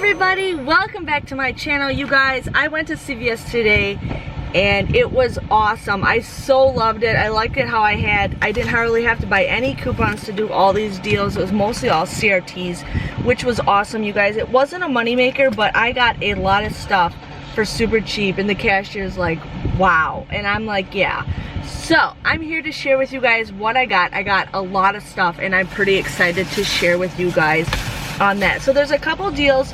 everybody, welcome back to my channel. You guys, I went to CVS today and it was awesome. I so loved it. I liked it how I didn't hardly have to buy any coupons to do all these deals. It was mostly all CRTs, which was awesome, you guys. It wasn't a moneymaker, but I got a lot of stuff for super cheap and the cashier's like, wow. And I'm like, yeah. So I'm here to share with you guys what I got. I got a lot of stuff and I'm pretty excited to share with you guys on that. So there's a couple deals.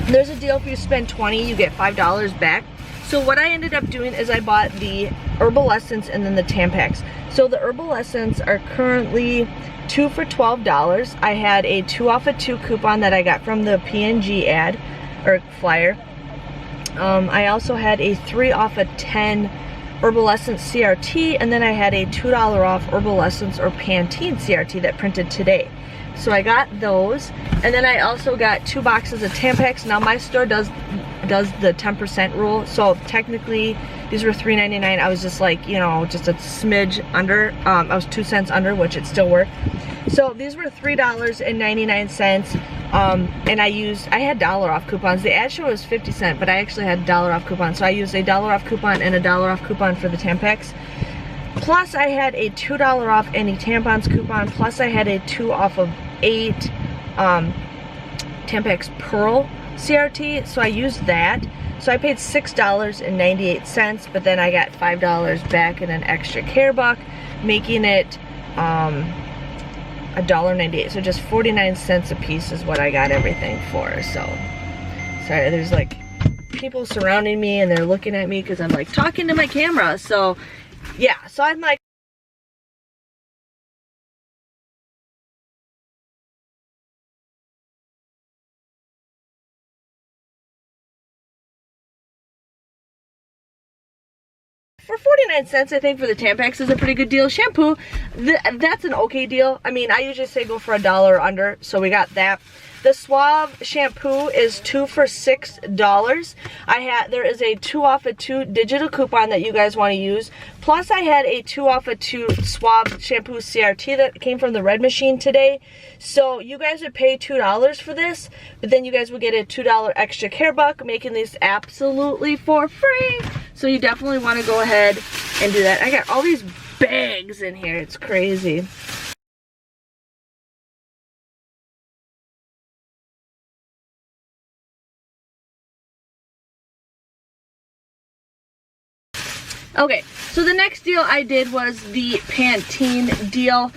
There's a deal if you spend $20, you get $5 back. So what I ended up doing is I bought the Herbal Essence and then the Tampax. So the Herbal Essence are currently 2 for $12. I had a 2 off of 2 coupon that I got from the PNG ad or flyer. I also had a 3 off of 10 Herbal Essence CRT, and then I had a $2 off Herbal Essence or Pantene CRT that printed today. So I got those, and then I also got 2 boxes of Tampax. Now my store does the 10% rule, so technically these were $3.99. I was just like, you know, just a smidge under. I was 2 cents under, which it still worked. So these were $3.99, and I had dollar off coupons. The ad show was 50 cents, but I actually had dollar off coupons. So I used a dollar off coupon and a dollar off coupon for the Tampax. Plus I had a $2 off any tampons coupon, plus I had a 2 off of 8 Tampax Pearl CRT, so I used that. So I paid $6.98, but then I got $5 back in an extra care buck, making it $1.98. So just 49 cents a piece is what I got everything for. So sorry, there's like people surrounding me and they're looking at me because I'm like talking to my camera. So yeah, so I'm like, for 49 cents, I think for the Tampax is a pretty good deal. Shampoo, that's an okay deal. I mean, I usually say go for $1 or under, so we got that. The Suave shampoo is 2 for $6. There is a 2 off of 2 digital coupon that you guys want to use. Plus I had a 2 off of 2 Suave shampoo CRT that came from the red machine today. So you guys would pay $2 for this, but then you guys would get a $2 extra care buck, making these absolutely for free. So you definitely want to go ahead and do that. I got all these bags in here. It's crazy. Okay, so the next deal I did was the Pantene deal.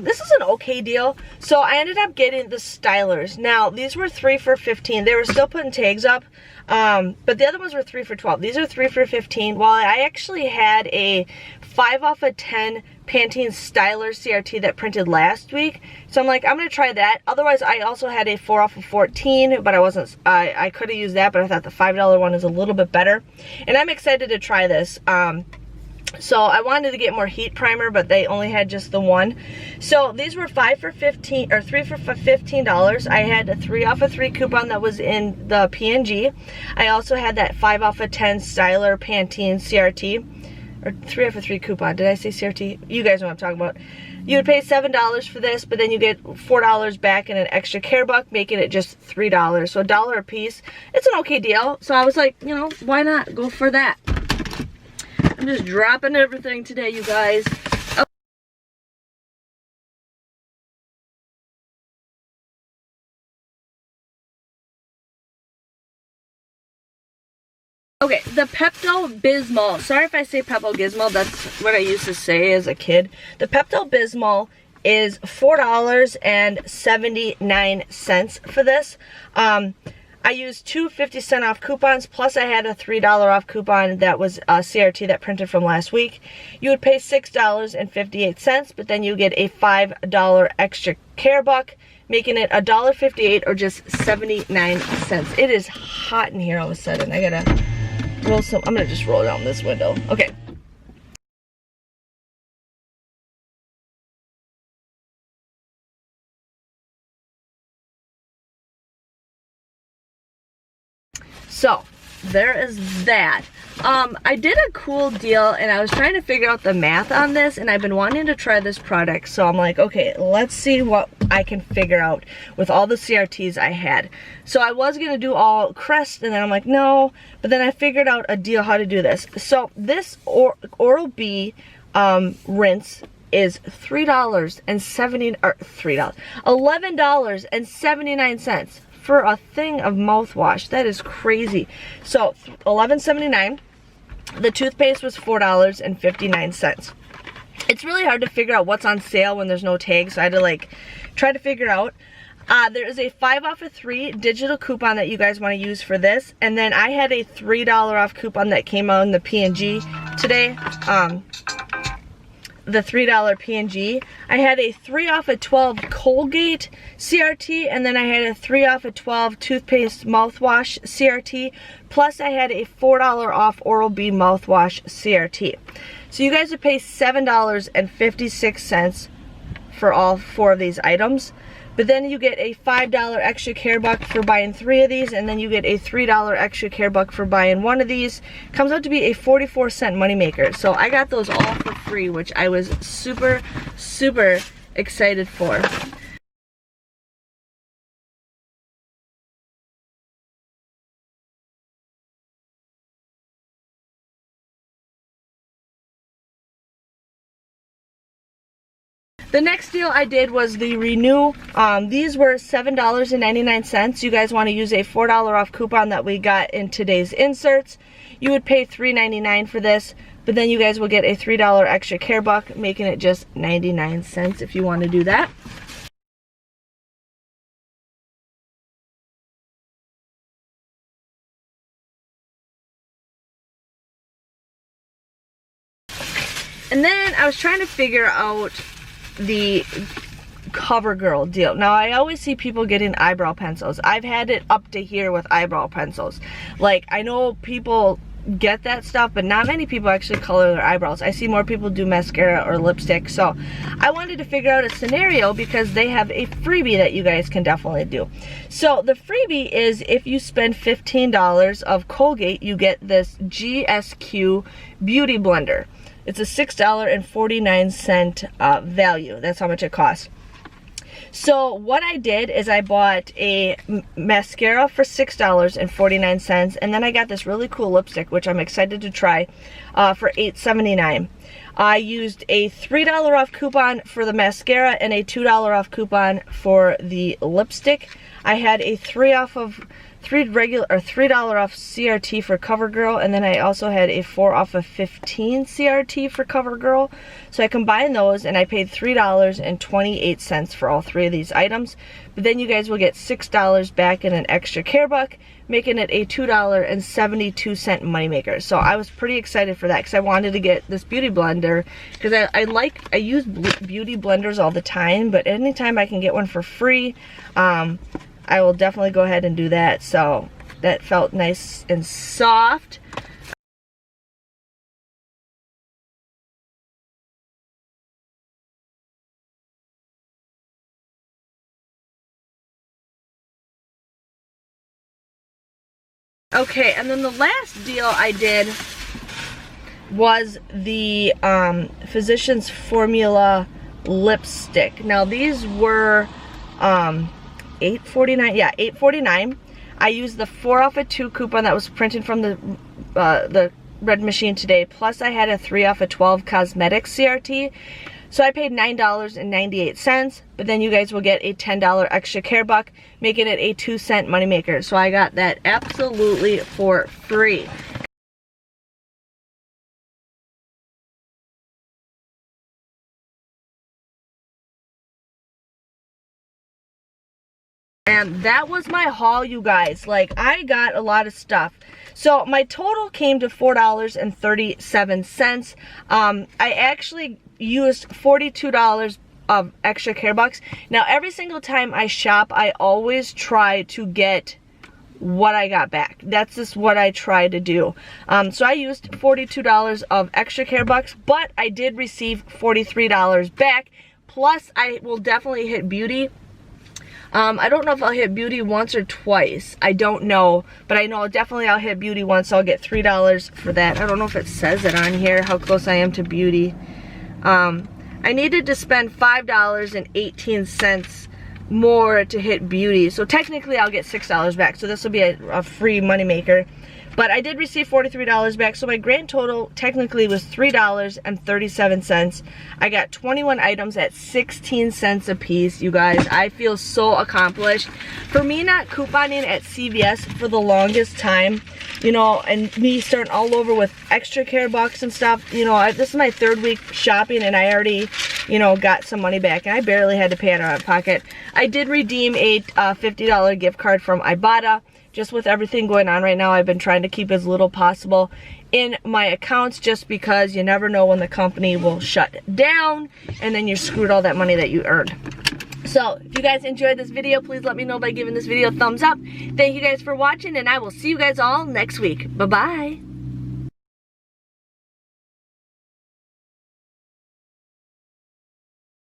This is an okay deal. So I ended up getting the stylers. Now, these were 3 for $15. They were still putting tags up, but the other ones were 3 for $12. These are 3 for $15. While I actually had a 5 off of 10 Pantene styler CRT that printed last week. So I'm like, I'm gonna try that. Otherwise, I also had a 4 off of 14, but I could have used that, but I thought the $5 one is a little bit better. And I'm excited to try this. So I wanted to get more heat primer, but they only had just the one. So these were 5 for 15 or 3 for $15. I had a 3 off of 3 coupon that was in the PNG. I also had that 5 off of 10 styler Pantene CRT. Or 3 off of 3 coupon. Did I say CRT? You guys know what I'm talking about. You would pay $7 for this, but then you get $4 back in an extra care buck, making it just $3. So $1 a piece. It's an okay deal. So I was like, you know, why not go for that? I'm just dropping everything today, you guys. Okay, the Pepto Bismol. Sorry if I say Pepto Bismol. That's what I used to say as a kid. The Pepto Bismol is $4.79 for this. I used 2 50-cent off coupons, plus I had a $3 off coupon that was a CRT that printed from last week. You would pay $6.58, but then you get a $5 extra care buck, making it $1.58 or just 79 cents. It is hot in here all of a sudden. I gotta roll some. I'm gonna just roll down this window. Okay. So there is that. I did a cool deal and I was trying to figure out the math on this, and I've been wanting to try this product, so I'm like, okay, let's see what I can figure out with all the CRTs I had. So I was gonna do all Crest, and then I'm like, no, but then I figured out a deal how to do this. So this OralB rinse is $11.79 for a thing of mouthwash. That is crazy. So $11.79. The toothpaste was $4.59. It's really hard to figure out what's on sale when there's no tag, so I had to like try to figure out. There is a 5 off of 3 digital coupon that you guys want to use for this, and then I had a $3 off coupon that came out in the P&G today. The $3 P&G. I had a 3 off of 12 Colgate CRT, and then I had a 3 off of 12 toothpaste mouthwash CRT, plus I had a $4 off OralB mouthwash CRT. So you guys would pay $7.56 for all 4 of these items. But then you get a $5 extra care buck for buying 3 of these, and then you get a $3 extra care buck for buying 1 of these. Comes out to be a 44-cent moneymaker. So I got those all for free, which I was super, super excited for. The next deal I did was the Renew. These were $7.99. You guys want to use a $4 off coupon that we got in today's inserts. You would pay $3.99 for this, but then you guys will get a $3 extra care buck, making it just 99 cents if you want to do that. And then I was trying to figure out the CoverGirl deal. Now I always see people getting eyebrow pencils. I've had it up to here with eyebrow pencils. Like, I know people get that stuff, but not many people actually color their eyebrows. I see more people do mascara or lipstick. So I wanted to figure out a scenario because they have a freebie that you guys can definitely do. So the freebie is if you spend $15 of Colgate, you get this GSQ Beauty Blender. It's a $6.49 value. That's how much it costs. So what I did is I bought a mascara for $6.49, and then I got this really cool lipstick, which I'm excited to try, for $8.79. I used a $3 off coupon for the mascara and a $2 off coupon for the lipstick. I had a $3 off CRT for CoverGirl, and then I also had a 4 off of 15 CRT for CoverGirl. So I combined those and I paid $3.28 for all 3 of these items. But then you guys will get $6 back in an extra care buck, making it a $2.72 moneymaker. So I was pretty excited for that because I wanted to get this beauty blender because I use beauty blenders all the time, but anytime I can get one for free, I will definitely go ahead and do that. So that felt nice and soft. Okay, and then the last deal I did was the Physicians Formula lipstick. Now these were $8.49. Yeah, $8.49. I used the 4 off of 2 coupon that was printed from the red machine today. Plus I had a 3 off of 12 cosmetics CRT. So I paid $9.98, but then you guys will get a $10 extra care buck, making it a 2-cent moneymaker. So I got that absolutely for free. And that was my haul, you guys. Like, I got a lot of stuff. So my total came to $4.37. I actually used $42 of extra care bucks. Now, every single time I shop, I always try to get what I got back. That's just what I try to do. So I used $42 of extra care bucks, but I did receive $43 back. Plus, I will definitely hit beauty. I don't know if I'll hit beauty once or twice. I don't know, but I know definitely I'll hit beauty once, so I'll get $3 for that. I don't know if it says it on here, how close I am to beauty. I needed to spend $5.18 more to hit beauty, so technically I'll get $6 back, so this will be a free moneymaker. But I did receive $43 back, so my grand total technically was $3.37. I got 21 items at 16 cents a piece, you guys. I feel so accomplished. For me not couponing at CVS for the longest time, you know, and me starting all over with extra care box and stuff, you know, this is my 3rd week shopping and I already, you know, got some money back and I barely had to pay it out of pocket. I did redeem a $50 gift card from Ibotta. Just with everything going on right now, I've been trying to keep as little possible in my accounts just because you never know when the company will shut down and then you're screwed all that money that you earned. So, if you guys enjoyed this video, please let me know by giving this video a thumbs up. Thank you guys for watching and I will see you guys all next week. Bye-bye.